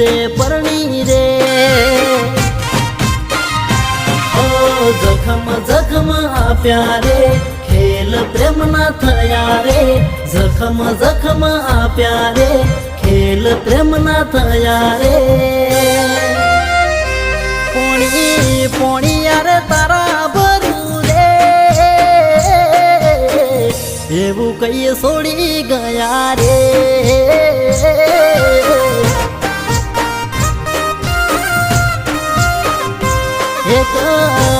બીજે પરણી રે જખમ જખમ આપ્યા રે ખેલ પ્રેમ ના થયા રે જખમ જખમ આપ્યા રે ખેલ પ્રેમ ના થયા રે પોણી પોણી યાર તારા ભરું રે એવું કઈ છોડી ગયા રે એક